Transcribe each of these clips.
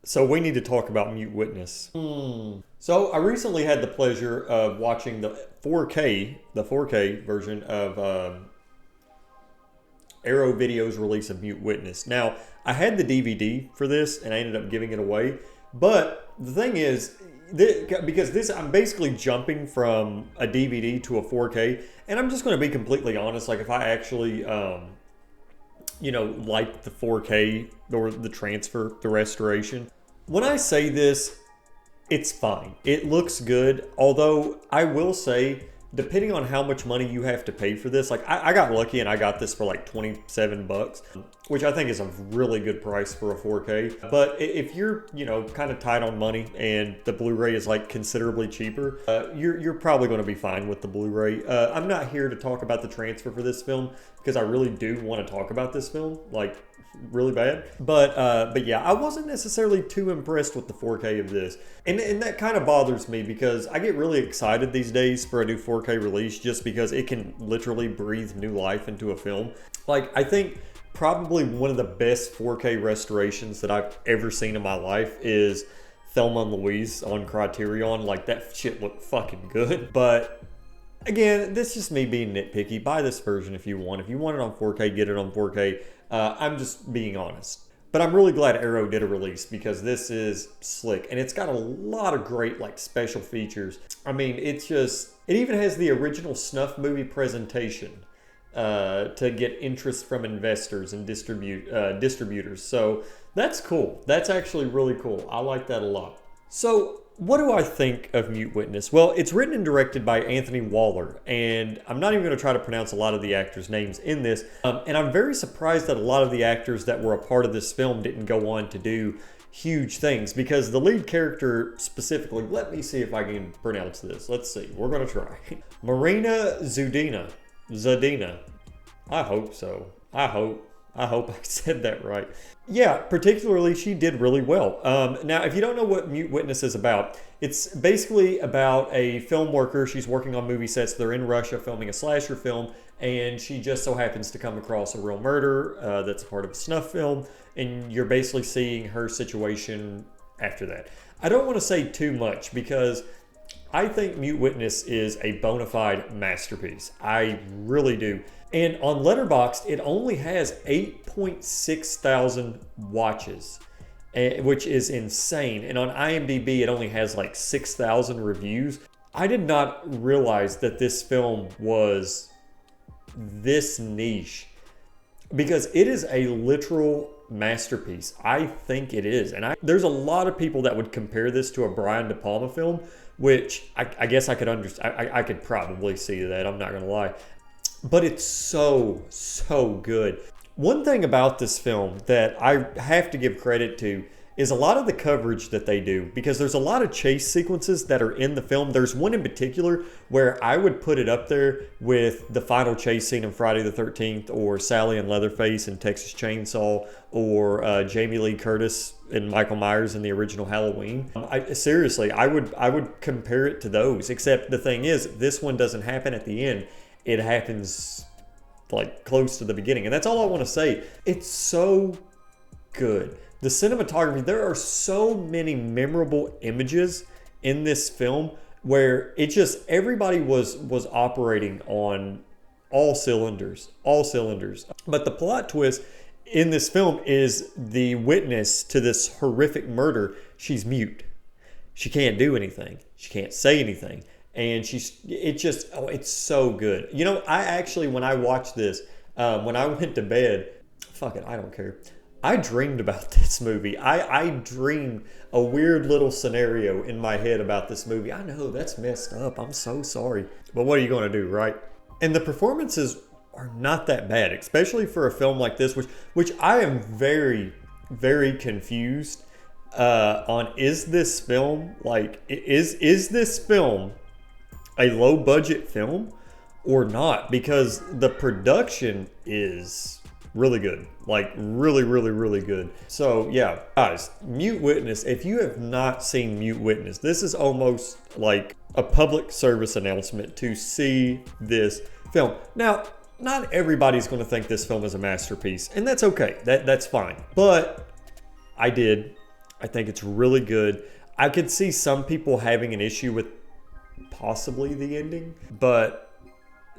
So we need to talk about Mute Witness. So I recently had the pleasure of watching the 4K version of Arrow Video's release of Mute Witness. Now, I had the DVD for this and I ended up giving it away. But the thing is, because this, I'm basically jumping from a DVD to a 4K, and I'm just going to be completely honest. Like, if I actually, like the 4K or the transfer, the restoration, when I say this, it's fine. It looks good. Although I will say, depending on how much money you have to pay for this, like I got lucky and I got this for like 27 bucks, which I think is a really good price for a 4K. But if you're, kind of tight on money and the Blu-ray is like considerably cheaper, you're probably going to be fine with the Blu-ray. I'm not here to talk about the transfer for this film because I really do want to talk about this film, like really bad. But yeah, I wasn't necessarily too impressed with the 4K of this. And that kind of bothers me because I get really excited these days for a new 4K release just because it can literally breathe new life into a film. Like, I think probably one of the best 4K restorations that I've ever seen in my life is Thelma and Louise on Criterion. Like, that shit looked fucking good. But again, this is just me being nitpicky. Buy this version if you want. If you want it on 4K, get it on 4K. I'm just being honest. But I'm really glad Arrow did a release because this is slick. And it's got a lot of great like special features. I mean, it even has the original snuff movie presentation to get interest from investors and distributors. So that's cool. That's actually really cool. I like that a lot. So what do I think of Mute Witness? Well, it's written and directed by Anthony Waller, and I'm not even going to try to pronounce a lot of the actors' names in this. And I'm very surprised that a lot of the actors that were a part of this film didn't go on to do huge things, because the lead character specifically, let me see if I can pronounce this. Let's see. We're going to try. Marina Zadina. I hope so. I hope I said that right. Yeah, particularly she did really well. Now, if you don't know what Mute Witness is about, it's basically about a film worker. She's working on movie sets. They're in Russia filming a slasher film, and she just so happens to come across a real murder that's part of a snuff film, and you're basically seeing her situation after that. I don't want to say too much because I think Mute Witness is a bona fide masterpiece. I really do. And on Letterboxd, it only has 8.6 thousand watches, which is insane. And on IMDb, it only has like 6,000 reviews. I did not realize that this film was this niche because it is a literal masterpiece. I think it is. And there's a lot of people that would compare this to a Brian De Palma film, which I guess I could understand. I could probably see that. I'm not going to lie. But it's so good. One thing about this film that I have to give credit to is a lot of the coverage that they do, because there's a lot of chase sequences that are in the film. There's one in particular where I would put it up there with the final chase scene in Friday the 13th, or Sally and Leatherface in Texas Chainsaw, or Jamie Lee Curtis and Michael Myers in the original Halloween. Seriously, I would compare it to those, except the thing is, this one doesn't happen at the end. It happens like close to the beginning. And that's all I want to say. It's so good. The cinematography, there are so many memorable images in this film where it just, everybody was operating on all cylinders. But the plot twist in this film is the witness to this horrific murder. She's mute. She can't do anything. She can't say anything. And it's so good. I actually, when I watched this, when I went to bed, fuck it, I don't care. I dreamed about this movie. I dreamed a weird little scenario in my head about this movie. I know, that's messed up. I'm so sorry. But what are you going to do, right? And the performances are not that bad, especially for a film like this, which I am very, very confused on. Is this film, is this film a low budget film or not? Because the production is really good, like really good. So yeah, guys, Mute Witness, if you have not seen Mute Witness, this is almost like a public service announcement to see this film. Now, not everybody's going to think this film is a masterpiece, and that's okay. That's fine. But I did. I think it's really good. I could see some people having an issue with possibly the ending, but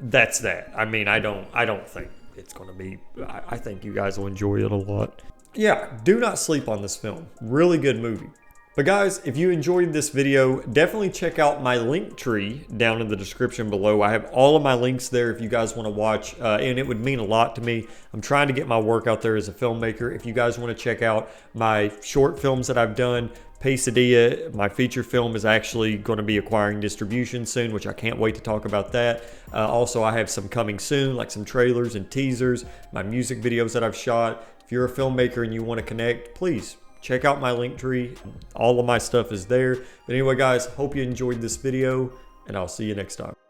that's that. I mean, I don't think it's going to be, I think you guys will enjoy it a lot. Yeah, do not sleep on this film. Really good movie. But guys, if you enjoyed this video, definitely check out my link tree down in the description below. I have all of my links there if you guys want to watch, and it would mean a lot to me. I'm trying to get my work out there as a filmmaker. If you guys want to check out my short films that I've done, Pesadilla, my feature film, is actually going to be acquiring distribution soon, which I can't wait to talk about that. Also, I have some coming soon, like some trailers and teasers, my music videos that I've shot. If you're a filmmaker and you want to connect, please check out my link tree. All of my stuff is there. But anyway, guys, hope you enjoyed this video, and I'll see you next time.